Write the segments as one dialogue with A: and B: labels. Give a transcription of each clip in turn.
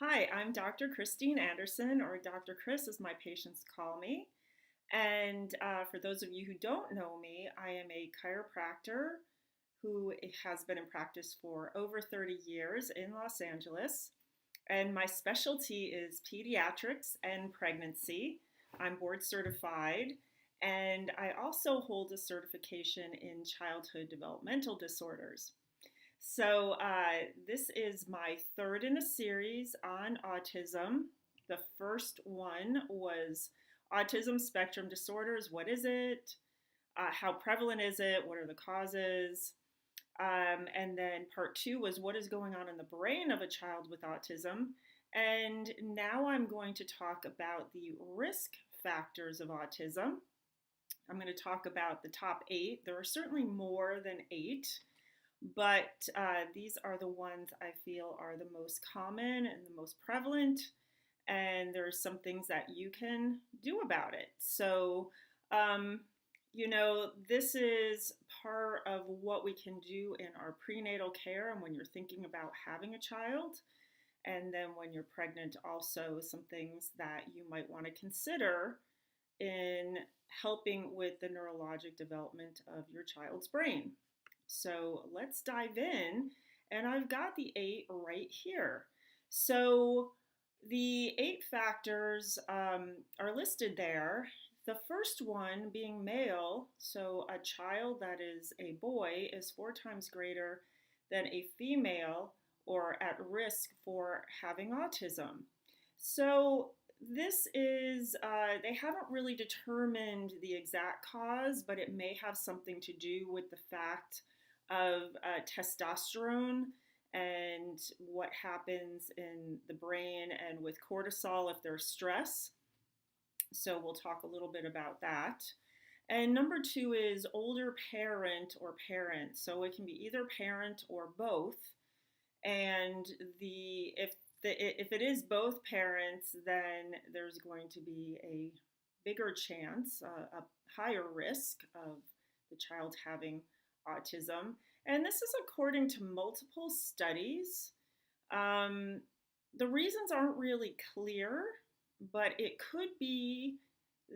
A: Hi, I'm Dr. Christine Anderson, or Dr. Chris as my patients call me. And for those of you who don't know me, I am a chiropractor who has been in practice for over 30 years in Los Angeles. And my specialty is pediatrics and pregnancy. I'm board certified, and I also hold a certification in childhood developmental disorders. This is my third in a series on autism. The first one was Autism Spectrum Disorders. What is it? How prevalent is it? What are the causes? And then part two was what is going on in the brain of a child with autism. And now I'm going to talk about the risk factors of autism. I'm going to talk about the top 8. There are certainly more than 8. But these are the ones I feel are the most common and the most prevalent, and there's some things that you can do about it. This is part of what we can do in our prenatal care and when you're thinking about having a child. And then when you're pregnant, also some things that you might want to consider in helping with the neurologic development of your child's brain. So let's dive in, and I've got the 8 right here. So the 8 factors are listed there. The first one being male, so a child that is a boy is 4 times greater than a female or at risk for having autism. So this is, they haven't really determined the exact cause, but it may have something to do with the fact of testosterone and what happens in the brain and with cortisol if there's stress. So we'll talk a little bit about that. And number 2 is older parent or parent. So it can be either parent or both. And if it is both parents, then there's going to be a bigger chance, a higher risk of the child having autism. And this is according to multiple studies. The reasons aren't really clear, but it could be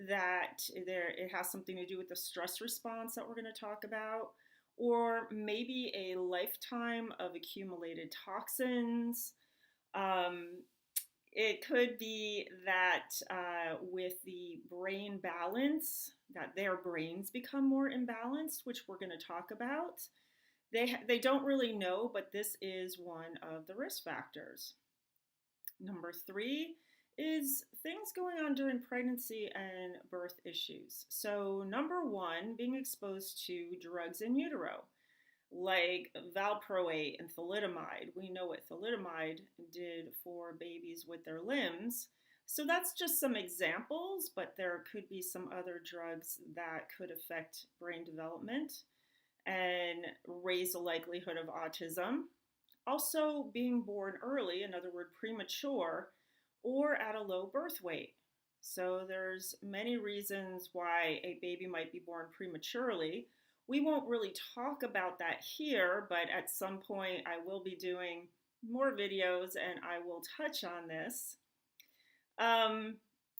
A: that it has something to do with the stress response that we're going to talk about, or maybe a lifetime of accumulated toxins. It could be that with the brain balance, that their brains become more imbalanced, which we're going to talk about. They don't really know, but this is one of the risk factors. Number 3 is things going on during pregnancy and birth issues. So number 1, being exposed to drugs in utero, like valproate and thalidomide. We know what thalidomide did for babies with their limbs. So that's just some examples, but there could be some other drugs that could affect brain development and raise the likelihood of autism. Also, being born early, in other words, premature, or at a low birth weight. So there's many reasons why a baby might be born prematurely. We won't really talk about that here, but at some point I will be doing more videos and I will touch on this.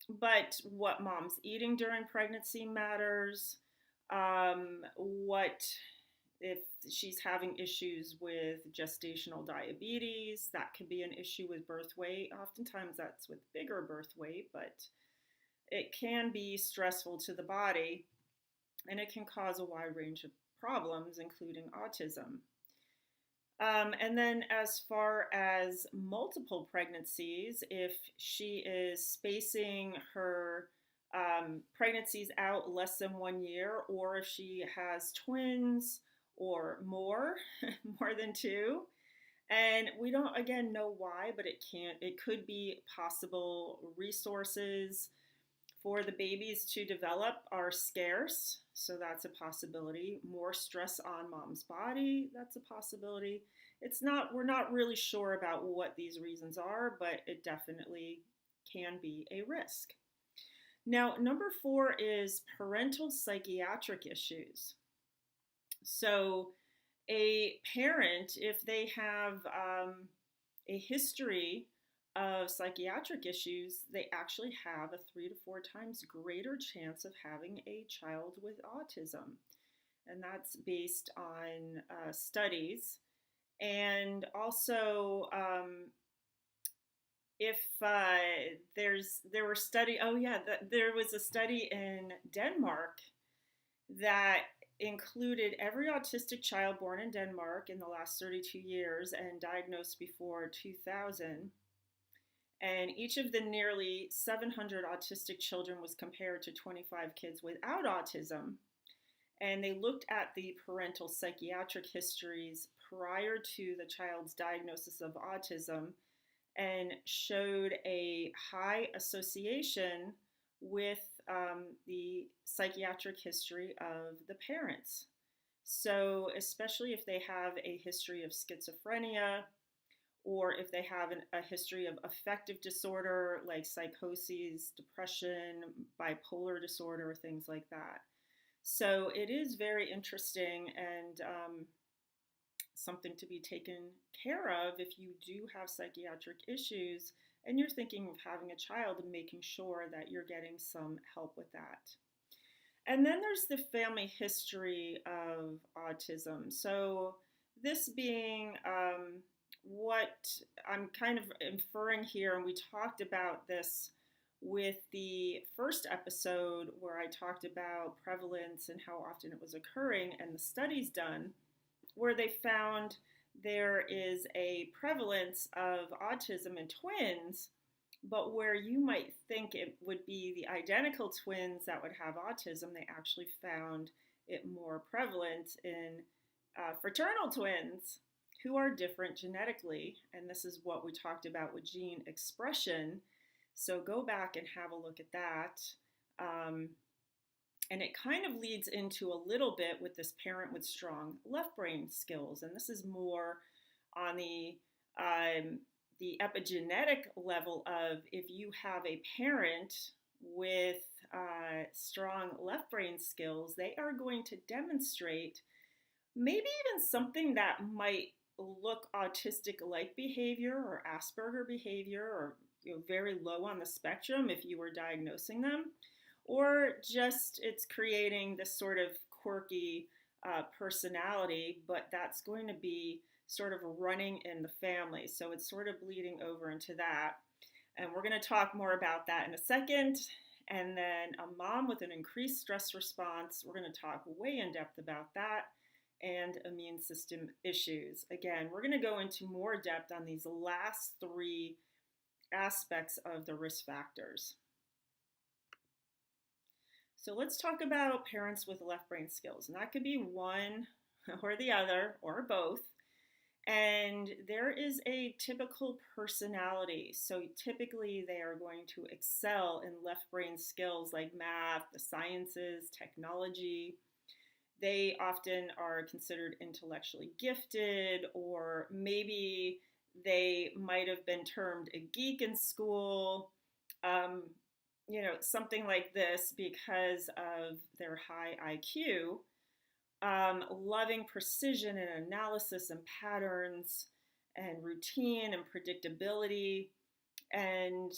A: But what mom's eating during pregnancy matters. What if she's having issues with gestational diabetes, that could be an issue with birth weight. Oftentimes that's with bigger birth weight, but it can be stressful to the body and it can cause a wide range of problems, including autism. And then as far as multiple pregnancies, if she is spacing her pregnancies out less than 1 year, or if she has twins or more, more than 2, and we don't again know why, but it could be possible resources for the babies to develop are scarce, so that's a possibility. More stress on mom's body, that's a possibility. We're not really sure about what these reasons are, but it definitely can be a risk. Now, number 4 is parental psychiatric issues. So a parent, if they have a history of psychiatric issues, they actually have a 3 to 4 times greater chance of having a child with autism. And that's based on studies. And also, if there were study, oh yeah, there was a study in Denmark that included every autistic child born in Denmark in the last 32 years and diagnosed before 2000. And each of the nearly 700 autistic children was compared to 25 kids without autism. And they looked at the parental psychiatric histories prior to the child's diagnosis of autism and showed a high association with the psychiatric history of the parents. So especially if they have a history of schizophrenia, or if they have a history of affective disorder like psychoses, depression, bipolar disorder, things like that. So it is very interesting and something to be taken care of if you do have psychiatric issues and you're thinking of having a child, and making sure that you're getting some help with that. And then there's the family history of autism. So this being what I'm kind of inferring here, and we talked about this with the first episode where I talked about prevalence and how often it was occurring, and the studies done where they found there is a prevalence of autism in twins, but where you might think it would be the identical twins that would have autism, they actually found it more prevalent in fraternal twins who are different genetically. And this is what we talked about with gene expression. So go back and have a look at that. And it kind of leads into a little bit with this parent with strong left brain skills. And this is more on the epigenetic level of if you have a parent with strong left brain skills, they are going to demonstrate maybe even something that might look autistic-like behavior or Asperger behavior, or very low on the spectrum if you were diagnosing them, or just it's creating this sort of quirky personality, but that's going to be sort of running in the family. So it's sort of bleeding over into that. And we're going to talk more about that in a second. And then a mom with an increased stress response, we're going to talk way in depth about that, and immune system issues. Again, we're going to go into more depth on these last three aspects of the risk factors. So let's talk about parents with left brain skills. And that could be one or the other or both. And there is a typical personality. So typically they are going to excel in left brain skills like math, the sciences, technology. They often are considered intellectually gifted, or maybe they might have been termed a geek in school. Something like this because of their high IQ, loving precision and analysis and patterns and routine and predictability. And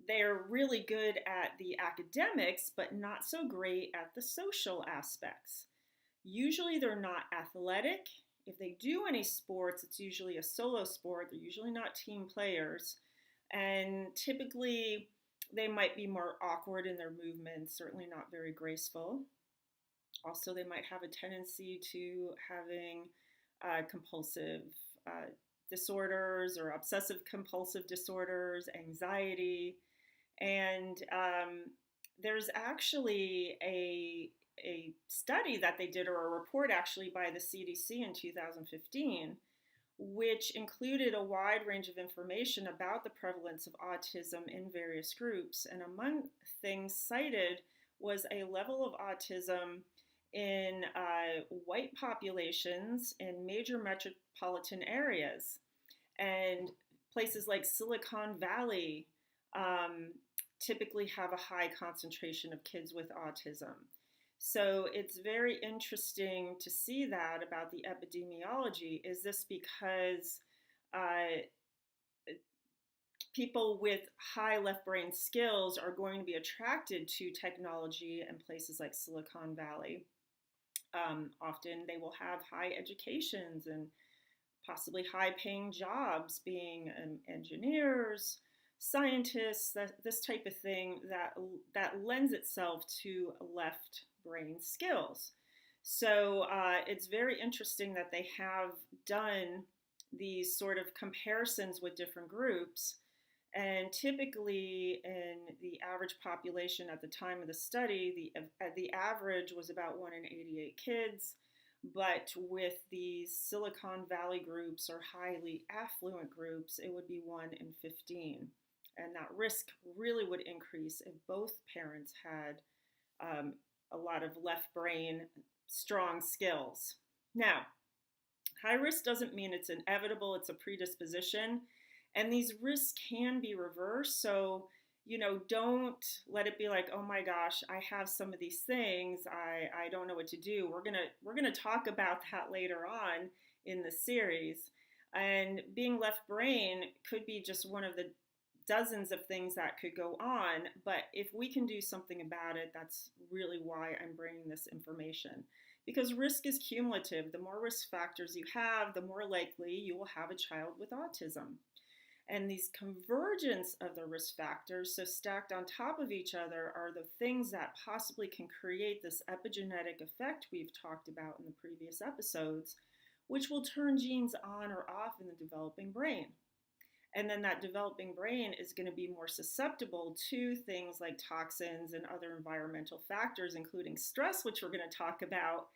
A: they're really good at the academics, but not so great at the social aspects. Usually they're not athletic. If they do any sports, it's usually a solo sport. They're usually not team players. And typically they might be more awkward in their movements, certainly not very graceful. Also, they might have a tendency to having compulsive disorders or obsessive compulsive disorders, anxiety. And there's actually a study that they did, or a report actually by the CDC in 2015, which included a wide range of information about the prevalence of autism in various groups. And among things cited was a level of autism in white populations in major metropolitan areas. And places like Silicon Valley typically have a high concentration of kids with autism. So it's very interesting to see that about the epidemiology. Is this because people with high left brain skills are going to be attracted to technology in places like Silicon Valley. Often they will have high educations and possibly high paying jobs, being engineers, scientists, this type of thing that lends itself to left brain skills. So it's very interesting that they have done these sort of comparisons with different groups. And typically in the average population at the time of the study, the average was about 1 in 88 kids. But with these Silicon Valley groups or highly affluent groups, it would be 1 in 15. And that risk really would increase if both parents had a lot of left brain strong skills. Now, high risk doesn't mean it's inevitable, it's a predisposition. And these risks can be reversed. So, don't let it be like, oh my gosh, I have some of these things. I don't know what to do. We're gonna talk about that later on in the series. And being left brain could be just one of the dozens of things that could go on. But if we can do something about it, that's really why I'm bringing this information. Because risk is cumulative. The more risk factors you have, the more likely you will have a child with autism. And these convergence of the risk factors, so stacked on top of each other, are the things that possibly can create this epigenetic effect we've talked about in the previous episodes, which will turn genes on or off in the developing brain. And then that developing brain is going to be more susceptible to things like toxins and other environmental factors, including stress, which we're going to talk about,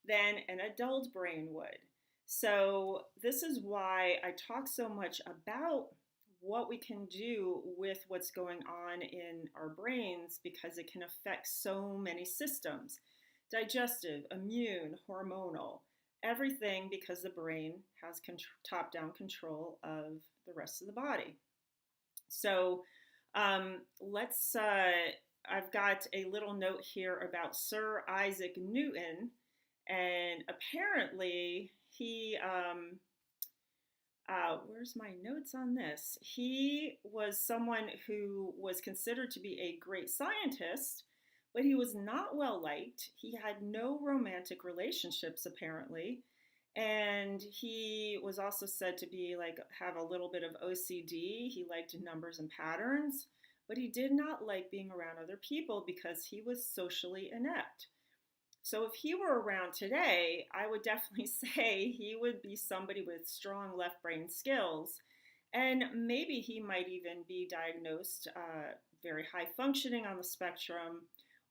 A: than an adult brain would. So this is why I talk so much about what we can do with what's going on in our brains, because it can affect so many systems: digestive, immune, hormonal, everything, because the brain has top-down control of the rest of the body. So I've got a little note here about Sir Isaac Newton, and apparently he, where's my notes on this? He was someone who was considered to be a great scientist, but he was not well liked. He had no romantic relationships, apparently. And he was also said to be have a little bit of OCD. He liked numbers and patterns, but he did not like being around other people because he was socially inept. So if he were around today, I would definitely say he would be somebody with strong left brain skills. And maybe he might even be diagnosed very high functioning on the spectrum,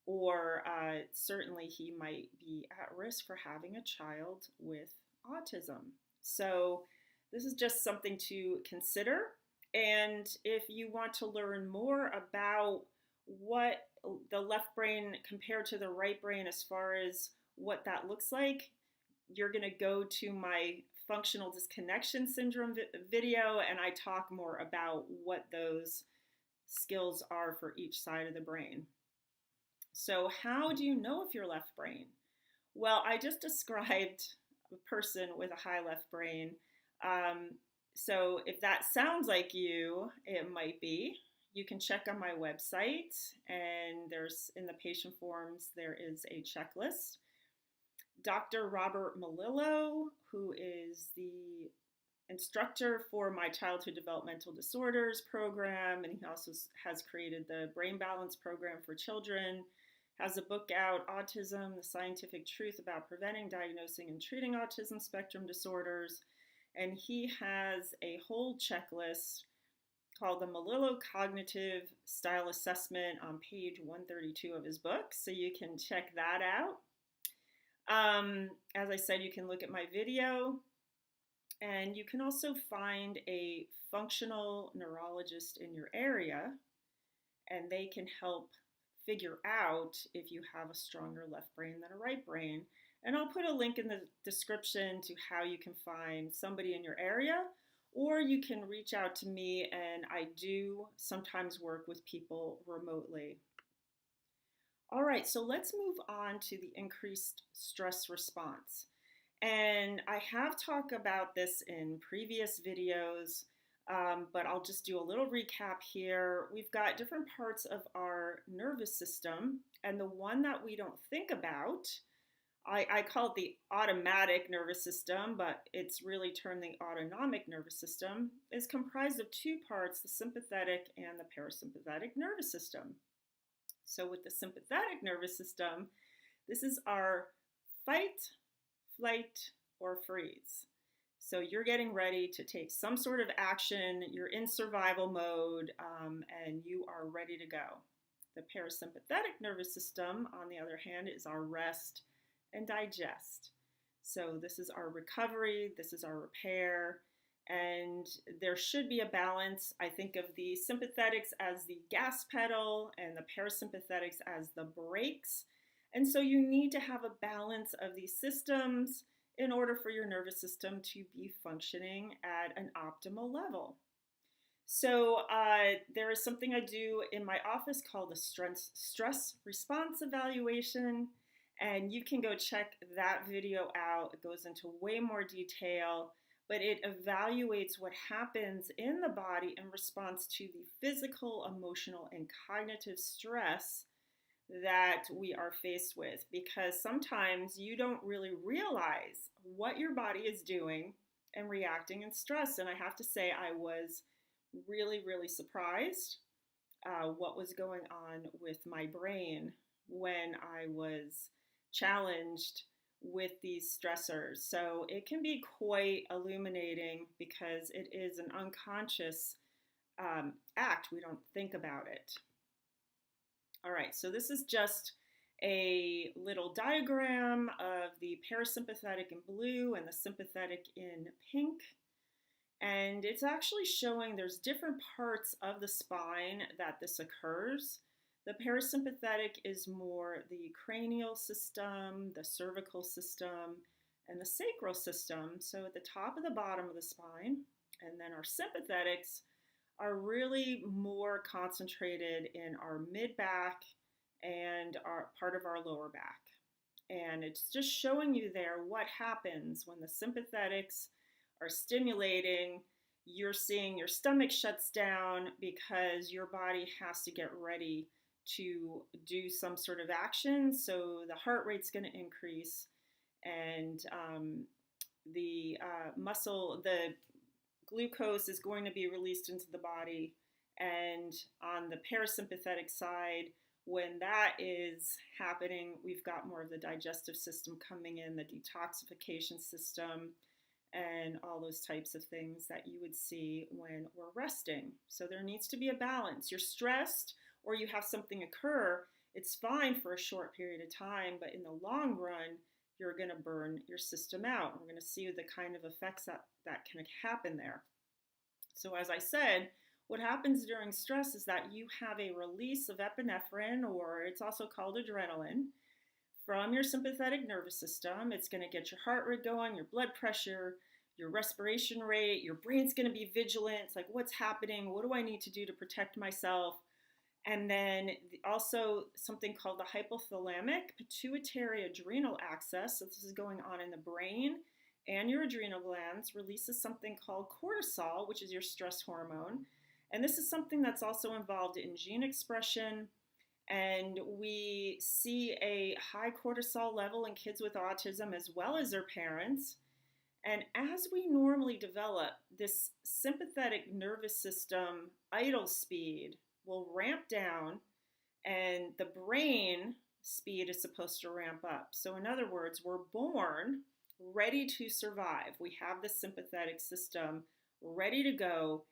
A: or certainly he might be at risk for having a child with autism. So this is just something to consider. And if you want to learn more about what the left brain compared to the right brain as far as what that looks like, you're going to go to my functional disconnection syndrome video, and I talk more about what those skills are for each side of the brain. So how do you know if you're left brain? Well, I just described a person with a high left brain. So if that sounds like you, it might be. You can check on my website, and there's in the patient forms, there is a checklist. Dr. Robert Melillo, who is the instructor for my childhood developmental disorders program, and he also has created the brain balance program for children, has a book out, Autism, the Scientific Truth About Preventing, Diagnosing, and Treating Autism Spectrum Disorders. And he has a whole checklist called the Melillo Cognitive Style Assessment on page 132 of his book. So you can check that out. As I said, you can look at my video, and you can also find a functional neurologist in your area, and they can help figure out if you have a stronger left brain than a right brain. And I'll put a link in the description to how you can find somebody in your area, or you can reach out to me, and I do sometimes work with people remotely. All right, so let's move on to the increased stress response. And I have talked about this in previous videos. But I'll just do a little recap here. We've got different parts of our nervous system, and the one that we don't think about, I call it the automatic nervous system, but it's really termed the autonomic nervous system, is comprised of two parts, the sympathetic and the parasympathetic nervous system. So with the sympathetic nervous system, this is our fight, flight, or freeze. So you're getting ready to take some sort of action, you're in survival mode, and you are ready to go. The parasympathetic nervous system, on the other hand, is our rest and digest. So this is our recovery, this is our repair, and there should be a balance. I think of the sympathetics as the gas pedal and the parasympathetics as the brakes. And so you need to have a balance of these systems in order for your nervous system to be functioning at an optimal level. So there is something I do in my office called a stress response evaluation. And you can go check that video out. It goes into way more detail, but it evaluates what happens in the body in response to the physical, emotional, and cognitive stress that we are faced with. Because sometimes you don't really realize what your body is doing and reacting in stress. And I have to say, I was really, really surprised what was going on with my brain when I was challenged with these stressors. So it can be quite illuminating because it is an unconscious act. We don't think about it. All right, so this is just a little diagram of the parasympathetic in blue and the sympathetic in pink. And it's actually showing there's different parts of the spine that this occurs. The parasympathetic is more the cranial system, the cervical system, and the sacral system. So at the top and the bottom of the spine. And then our sympathetics are really more concentrated in our mid-back and our part of our lower back. And it's just showing you there what happens when the sympathetics are stimulating. You're seeing your stomach shuts down because your body has to get ready to do some sort of action. So the heart rate's going to increase, and the glucose is going to be released into the body. And on the parasympathetic side, when that is happening, we've got more of the digestive system coming in, the detoxification system, and all those types of things that you would see when we're resting. So there needs to be a balance. You're stressed or you have something occur, it's fine for a short period of time, but in the long run, you're going to burn your system out. We're going to see the kind of effects that can happen there. So as I said, what happens during stress is that you have a release of epinephrine, or it's also called adrenaline, from your sympathetic nervous system. It's going to get your heart rate going, your blood pressure, your respiration rate, your brain's going to be vigilant. It's like, what's happening? What do I need to do to protect myself? And then also something called the hypothalamic pituitary adrenal axis. So this is going on in the brain, and your adrenal glands releases something called cortisol, which is your stress hormone. And this is something that's also involved in gene expression. And we see a high cortisol level in kids with autism as well as their parents. And as we normally develop, this sympathetic nervous system idle speed will ramp down, and the brain speed is supposed to ramp up. So in other words, we're born ready to survive. We have the sympathetic system ready to go,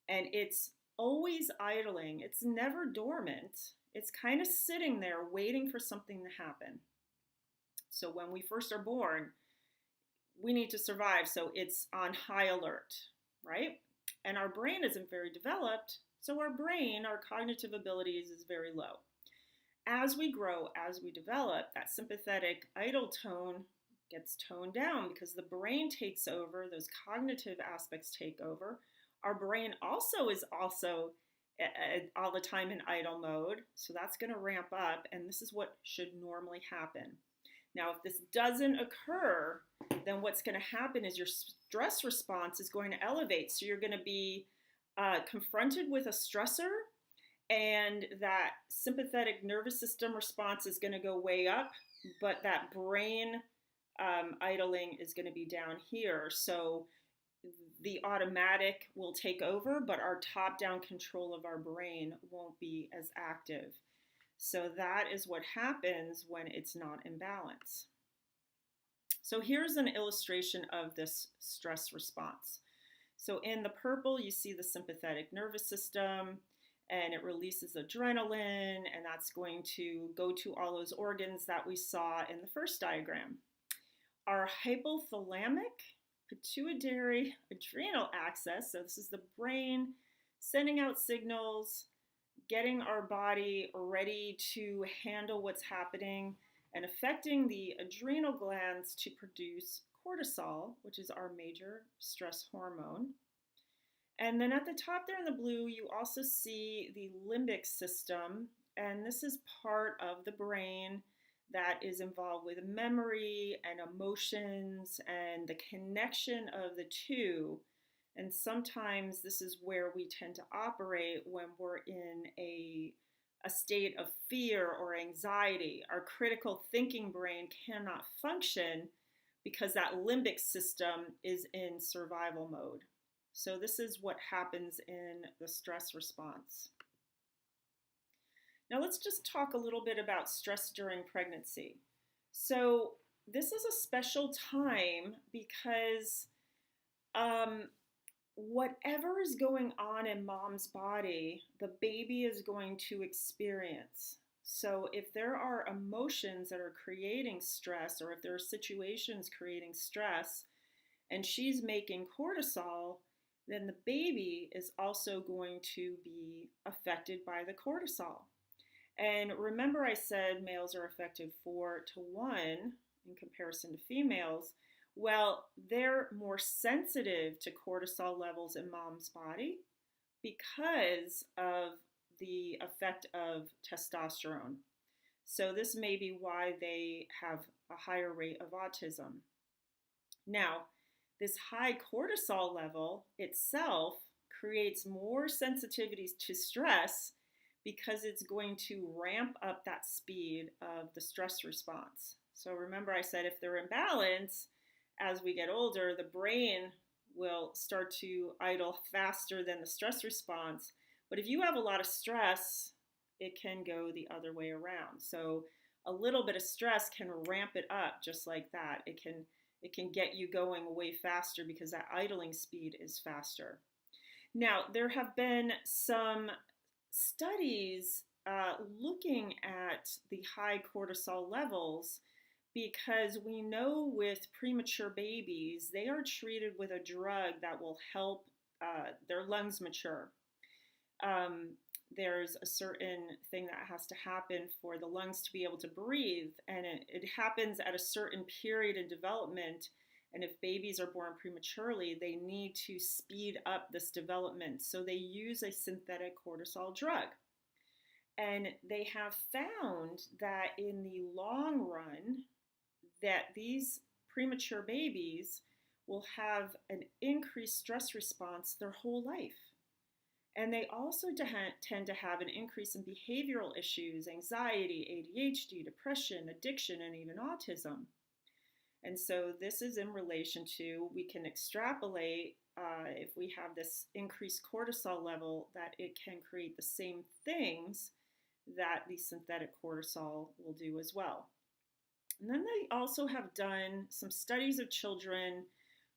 A: and it's always idling. It's never dormant. It's kind of sitting there waiting for something to happen. So when we first are born, we need to survive, so it's on high alert, right? And our brain isn't very developed, so our brain, our cognitive abilities is very low. As we grow, as we develop, that sympathetic idle tone gets toned down because the brain takes over, those cognitive aspects take over. Our brain also is all the time in idle mode, so that's going to ramp up, and this is what should normally happen. Now, if this doesn't occur, then what's going to happen is your stress response is going to elevate. So you're going to be confronted with a stressor, and that sympathetic nervous system response is going to go way up, but that brain idling is going to be down here. So the automatic will take over, but our top-down control of our brain won't be as active. So that is what happens when it's not in balance. So here's an illustration of this stress response. So in the purple, you see the sympathetic nervous system, and it releases adrenaline, and that's going to go to all those organs that we saw in the first diagram. Our hypothalamic pituitary adrenal axis, so this is the brain sending out signals, getting our body ready to handle what's happening, and affecting the adrenal glands to produce cortisol, which is our major stress hormone. And then at the top there in the blue, you also see the limbic system, and this is part of the brain that is involved with memory and emotions and the connection of the two. And sometimes this is where we tend to operate when we're in a state of fear or anxiety. Our critical thinking brain cannot function because that limbic system is in survival mode. So this is what happens in the stress response. Now let's just talk a little bit about stress during pregnancy. So this is a special time because whatever is going on in mom's body, the baby is going to experience. So if there are emotions that are creating stress, or if there are situations creating stress, and she's making cortisol, then the baby is also going to be affected by the cortisol. And remember I said males are affected 4-to-1 in comparison to females. Well, they're more sensitive to cortisol levels in mom's body because of the effect of testosterone. So this may be why they have a higher rate of autism. Now, this high cortisol level itself creates more sensitivities to stress because it's going to ramp up that speed of the stress response. So remember I said if they're in balance, as we get older, the brain will start to idle faster than the stress response. But if you have a lot of stress, it can go the other way around. So a little bit of stress can ramp it up just like that. It can get you going way faster because that idling speed is faster. Now, there have been some studies looking at the high cortisol levels because we know with premature babies, they are treated with a drug that will help their lungs mature. There's a certain thing that has to happen for the lungs to be able to breathe, and it happens at a certain period in development. And if babies are born prematurely, they need to speed up this development. So they use a synthetic cortisol drug. And they have found that in the long run, that these premature babies will have an increased stress response their whole life. And they also tend to have an increase in behavioral issues, anxiety, ADHD, depression, addiction, and even autism. And so this is in relation to, we can extrapolate if we have this increased cortisol level, that it can create the same things that the synthetic cortisol will do as well. And then they also have done some studies of children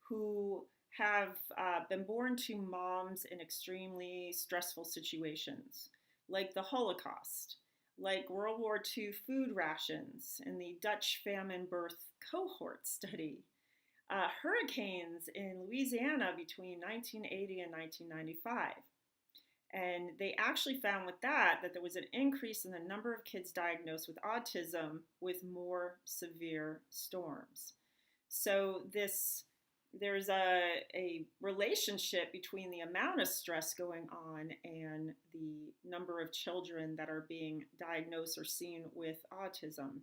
A: who have been born to moms in extremely stressful situations, like the Holocaust, like World War II food rations in the Dutch famine birth cohort study, hurricanes in Louisiana between 1980 and 1995. And they actually found with that there was an increase in the number of kids diagnosed with autism with more severe storms. So there's a relationship between the amount of stress going on and the number of children that are being diagnosed or seen with autism.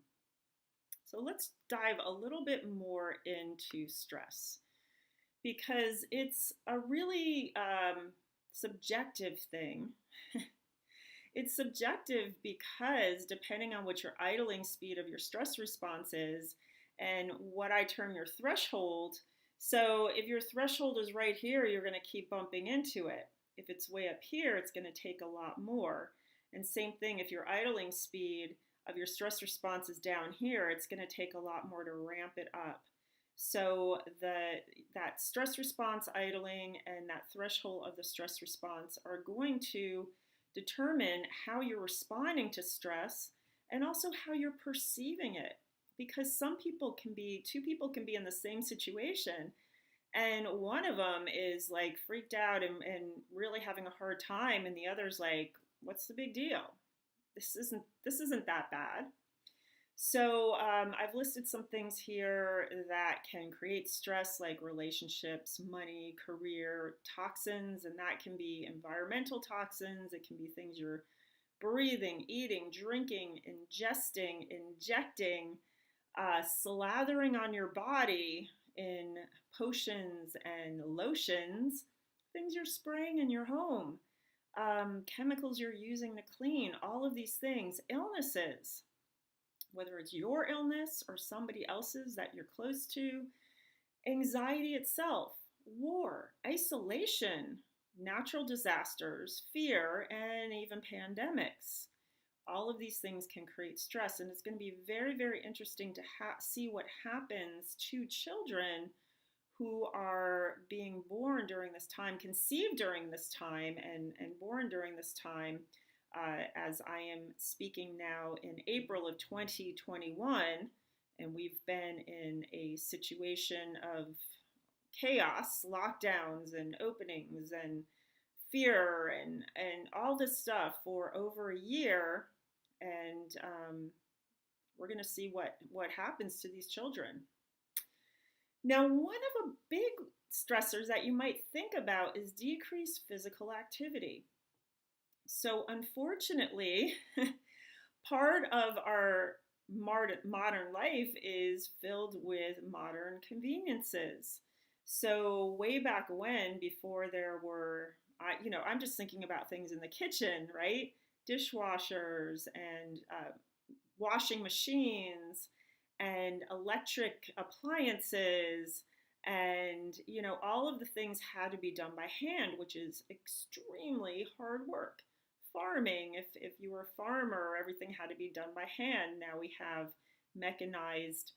A: So let's dive a little bit more into stress, because it's a really subjective thing. It's subjective because depending on what your idling speed of your stress response is and what I term your threshold, so if your threshold is right here, you're going to keep bumping into it. If it's way up here, it's going to take a lot more. And same thing, if your idling speed of your stress response is down here, it's going to take a lot more to ramp it up. So that stress response idling and that threshold of the stress response are going to determine how you're responding to stress and also how you're perceiving it. Because two people can be in the same situation, and one of them is like freaked out and really having a hard time, and the other's like, what's the big deal? This isn't that bad. So I've listed some things here that can create stress, like relationships, money, career, toxins, and that can be environmental toxins. It can be things you're breathing, eating, drinking, ingesting, injecting, slathering on your body in potions and lotions, things you're spraying in your home, chemicals you're using to clean, all of these things, illnesses, whether it's your illness or somebody else's that you're close to, anxiety itself, war, isolation, natural disasters, fear, and even pandemics. All of these things can create stress, and it's going to be very, very interesting to see what happens to children who are being born during this time, conceived during this time, and born during this time. As I am speaking now in April of 2021, and we've been in a situation of chaos, lockdowns and openings and fear and all this stuff for over a year, and we're going to see what happens to these children. Now, one of the big stressors that you might think about is decreased physical activity. So unfortunately, part of our modern life is filled with modern conveniences. So way back when, before there were, I'm just thinking about things in the kitchen, right? Dishwashers and washing machines and electric appliances, and all of the things had to be done by hand, which is extremely hard work. Farming, if you were a farmer, everything had to be done by hand. Now we have mechanized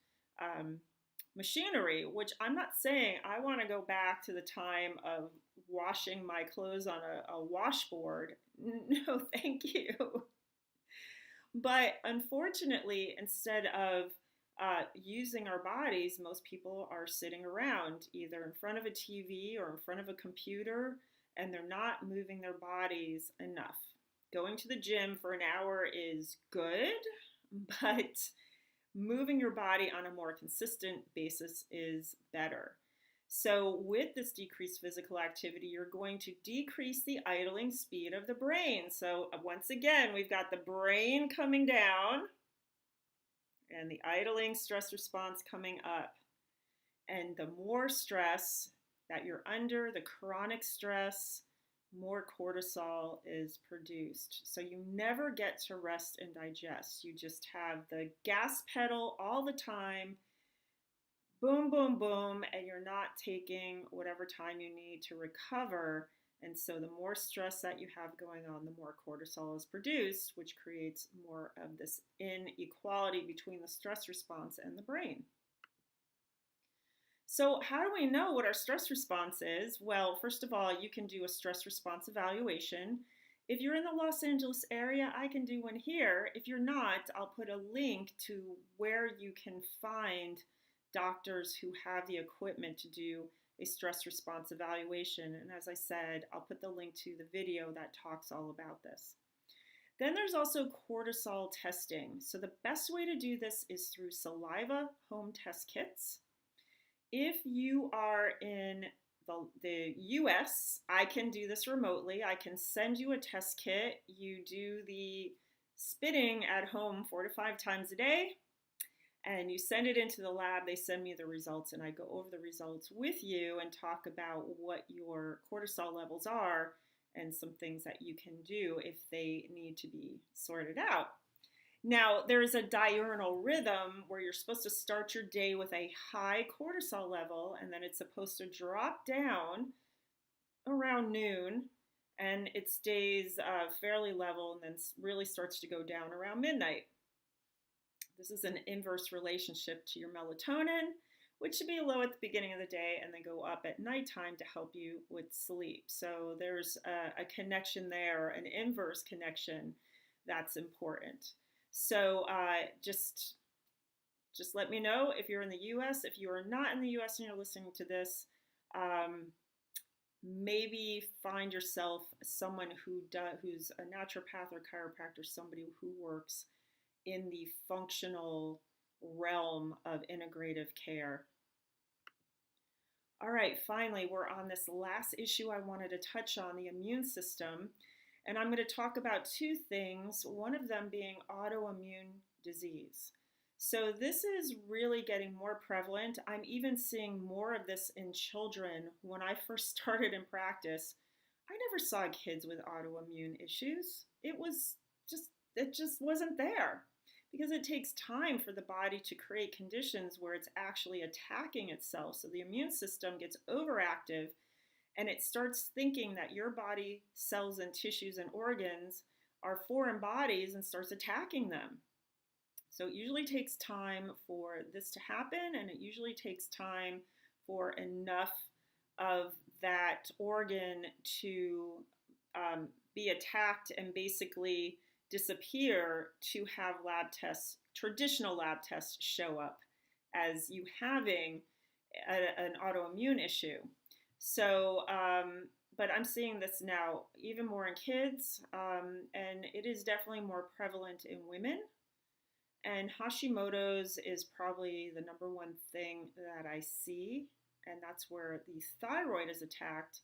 A: machinery, which I'm not saying I want to go back to the time of washing my clothes on a washboard. No, thank you. But unfortunately, instead of using our bodies, most people are sitting around either in front of a TV or in front of a computer, and they're not moving their bodies enough. Going to the gym for an hour is good, but moving your body on a more consistent basis is better. So with this decreased physical activity, you're going to decrease the idling speed of the brain. So once again, we've got the brain coming down and the idling stress response coming up. And the more stress that you're under, the chronic stress, more cortisol is produced. So you never get to rest and digest. You just have the gas pedal all the time, boom, boom, boom, and you're not taking whatever time you need to recover. And so the more stress that you have going on, the more cortisol is produced, which creates more of this inequality between the stress response and the brain. So how do we know what our stress response is? Well, first of all, you can do a stress response evaluation. If you're in the Los Angeles area, I can do one here. If you're not, I'll put a link to where you can find doctors who have the equipment to do a stress response evaluation. And as I said, I'll put the link to the video that talks all about this. Then there's also cortisol testing. So the best way to do this is through saliva home test kits. If you are in the US, I can do this remotely. I can send you a test kit. You do the spitting at home 4 to 5 times a day, and you send it into the lab. They send me the results, and I go over the results with you and talk about what your cortisol levels are and some things that you can do if they need to be sorted out. Now, there's a diurnal rhythm where you're supposed to start your day with a high cortisol level, and then it's supposed to drop down around noon, and it stays fairly level and then really starts to go down around midnight. This is an inverse relationship to your melatonin, which should be low at the beginning of the day and then go up at nighttime to help you with sleep. So there's a connection there, an inverse connection that's important. So just let me know if you're in the U.S. If you are not in the U.S. and you're listening to this, maybe find yourself someone who's a naturopath or chiropractor, somebody who works in the functional realm of integrative care. All right, finally, we're on this last issue I wanted to touch on, the immune system. And I'm going to talk about two things, one of them being autoimmune disease. So this is really getting more prevalent. I'm even seeing more of this in children. When I first started in practice, I never saw kids with autoimmune issues. It just wasn't there, because it takes time for the body to create conditions where it's actually attacking itself. So the immune system gets overactive, and it starts thinking that your body cells and tissues and organs are foreign bodies and starts attacking them. So it usually takes time for this to happen, and it usually takes time for enough of that organ to be attacked and basically disappear to have lab tests, traditional lab tests, show up as you having an autoimmune issue. So, but I'm seeing this now even more in kids, and it is definitely more prevalent in women. And Hashimoto's is probably the number one thing that I see, and that's where the thyroid is attacked.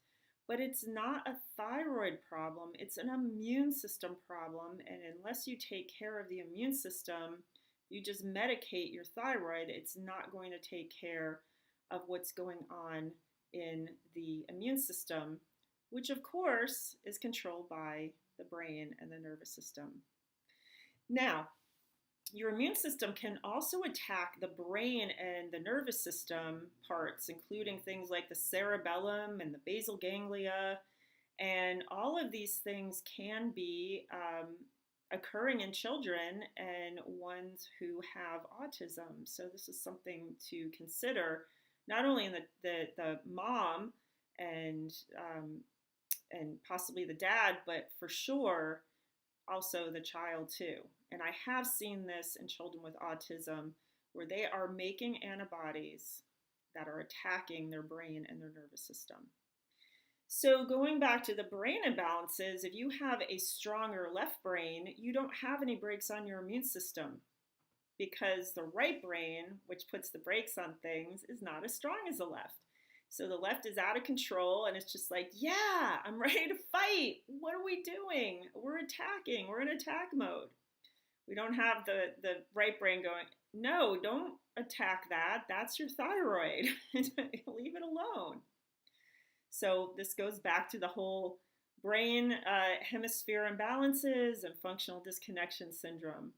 A: But it's not a thyroid problem, it's an immune system problem, and unless you take care of the immune system, you just medicate your thyroid, it's not going to take care of what's going on in the immune system, which of course is controlled by the brain and the nervous system. Now, your immune system can also attack the brain and the nervous system parts, including things like the cerebellum and the basal ganglia, and all of these things can be occurring in children and ones who have autism. So this is something to consider, not only in the mom and possibly the dad, but for sure also the child too. And I have seen this in children with autism where they are making antibodies that are attacking their brain and their nervous system. So going back to the brain imbalances, if you have a stronger left brain, you don't have any brakes on your immune system, because the right brain, which puts the brakes on things, is not as strong as the left. So the left is out of control, and it's just like, yeah, I'm ready to fight. What are we doing? We're attacking. We're in attack mode. We don't have the right brain going, no, don't attack that. That's your thyroid. Leave it alone. So this goes back to the whole brain hemisphere imbalances and functional disconnection syndrome.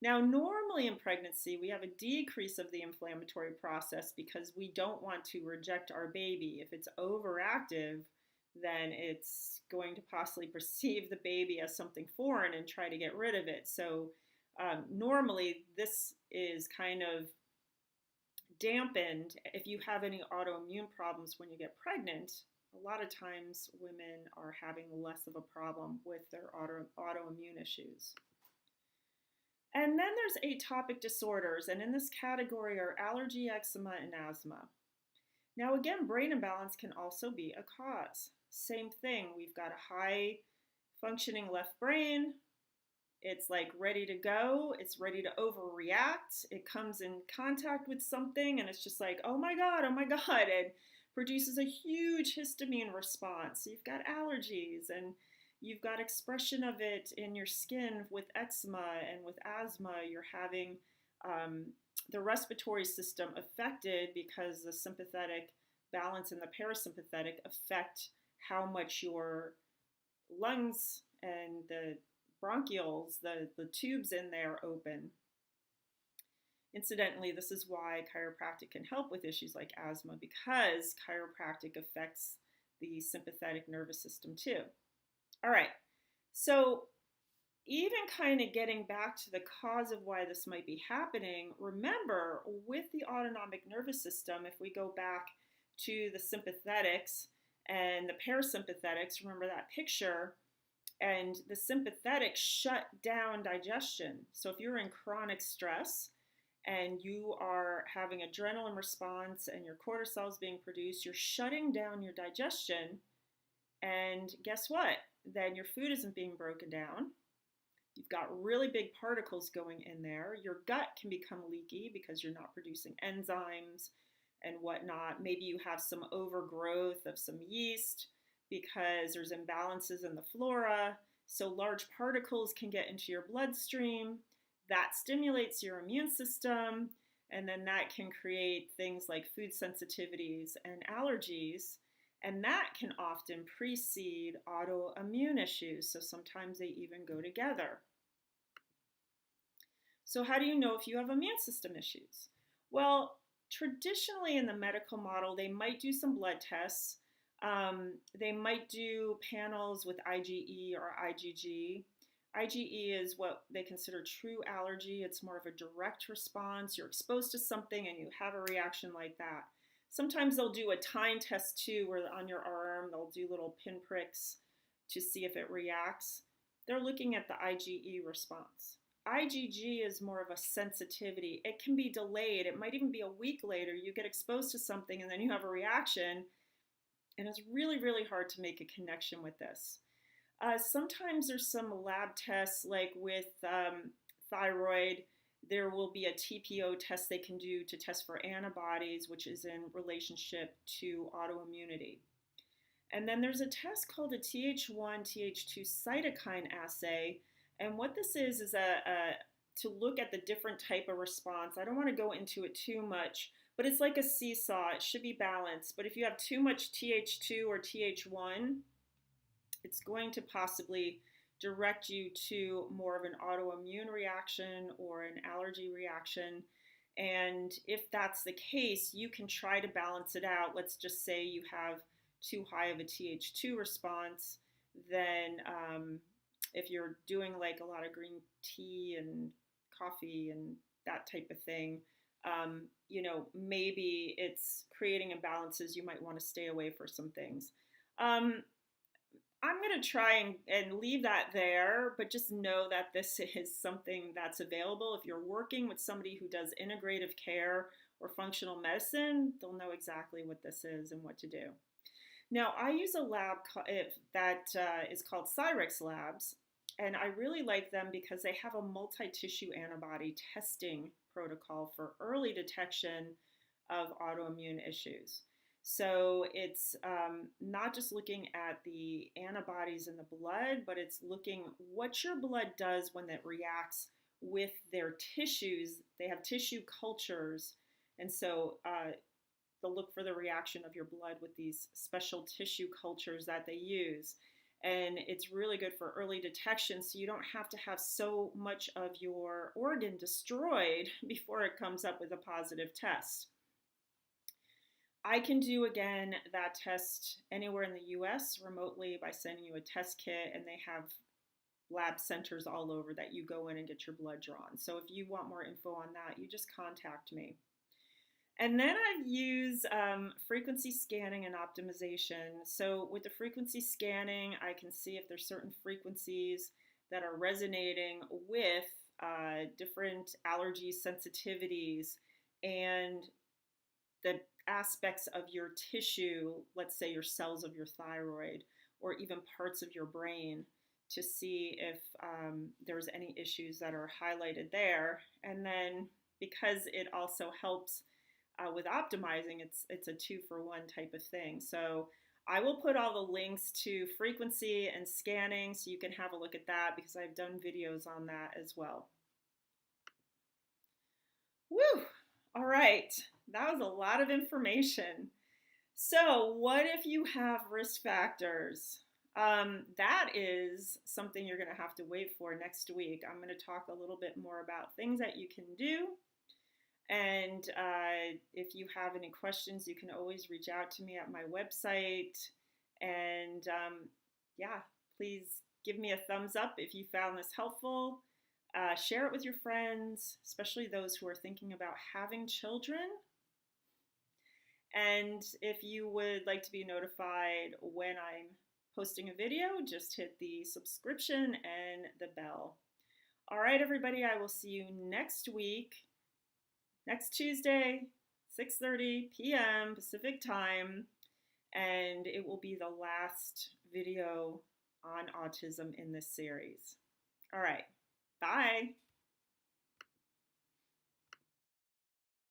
A: Now, normally in pregnancy, we have a decrease of the inflammatory process because we don't want to reject our baby. If it's overactive, then it's going to possibly perceive the baby as something foreign and try to get rid of it. So normally this is kind of dampened if you have any autoimmune problems when you get pregnant. A lot of times women are having less of a problem with their autoimmune issues. And then there's atopic disorders, and in this category are allergy, eczema, and asthma. Now again, brain imbalance can also be a cause. Same thing, we've got a high functioning left brain. It's like ready to go, it's ready to overreact. It comes in contact with something and it's just like, oh my God, and produces a huge histamine response. So you've got allergies and you've got expression of it in your skin with eczema, and with asthma, you're having the respiratory system affected because the sympathetic balance and the parasympathetic affect how much your lungs and the bronchioles, the tubes in there open. Incidentally, this is why chiropractic can help with issues like asthma, because chiropractic affects the sympathetic nervous system too. All right, so even kind of getting back to the cause of why this might be happening, remember with the autonomic nervous system, if we go back to the sympathetics and the parasympathetics, remember that picture, and the sympathetic shut down digestion. So if you're in chronic stress and you are having adrenaline response and your cortisol is being produced, you're shutting down your digestion. And guess what? Then your food isn't being broken down. You've got really big particles going in there. Your gut can become leaky because you're not producing enzymes and whatnot. Maybe you have some overgrowth of some yeast because there's imbalances in the flora. So large particles can get into your bloodstream. That stimulates your immune system, and then that can create things like food sensitivities and allergies. And that can often precede autoimmune issues. So sometimes they even go together. So how do you know if you have immune system issues? Well, traditionally in the medical model, they might do some blood tests. They might do panels with IgE or IgG. IgE is what they consider true allergy. It's more of a direct response. You're exposed to something and you have a reaction like that. Sometimes they'll do a time test too, where on your arm they'll do little pinpricks to see if it reacts. They're looking at the IgE response. IgG is more of a sensitivity. It can be delayed. It might even be a week later. You get exposed to something and then you have a reaction, and it's really, really hard to make a connection with this. Sometimes there's some lab tests, like with thyroid. There will be a TPO test they can do to test for antibodies, which is in relationship to autoimmunity. And then there's a test called a Th1, Th2 cytokine assay. And what this is to look at the different type of response. I don't want to go into it too much, but it's like a seesaw. It should be balanced. But if you have too much Th2 or Th1, it's going to possibly direct you to more of an autoimmune reaction or an allergy reaction. And if that's the case, you can try to balance it out. Let's just say you have too high of a Th2 response, then if you're doing like a lot of green tea and coffee and that type of thing, maybe it's creating imbalances. You might want to stay away for some things. I'm going to try and leave that there, but just know that this is something that's available. If you're working with somebody who does integrative care or functional medicine, they'll know exactly what this is and what to do. Now, I use a lab that is called SOLEX labs, and I really like them because they have a multi-tissue antibody testing protocol for early detection of autoimmune issues. So it's not just looking at the antibodies in the blood, but it's looking what your blood does when it reacts with their tissues. They have tissue cultures, and so they'll look for the reaction of your blood with these special tissue cultures that they use. And it's really good for early detection, so you don't have to have so much of your organ destroyed before it comes up with a positive test. I can do, again, that test anywhere in the US remotely by sending you a test kit, and they have lab centers all over that you go in and get your blood drawn. So if you want more info on that, you just contact me. And then I've used frequency scanning and optimization. So with the frequency scanning, I can see if there's certain frequencies that are resonating with different allergy sensitivities and the aspects of your tissue, let's say your cells of your thyroid or even parts of your brain, to see if there's any issues that are highlighted there. And then because it also helps with optimizing, it's a 2-for-1 type of thing. So I will put all the links to frequency and scanning so you can have a look at that, because I've done videos on that as well. Woo! All right, that was a lot of information. So what if you have risk factors? That is something you're going to have to wait for next week. I'm going to talk a little bit more about things that you can do. And if you have any questions, you can always reach out to me at my website. And yeah, please give me a thumbs up if you found this helpful. Share it with your friends, especially those who are thinking about having children. And if you would like to be notified when I'm posting a video, just hit the subscription and the bell. All right, everybody, I will see you next week, next Tuesday, 6:30 p.m. Pacific time, and it will be the last video on autism in this series. All right, bye.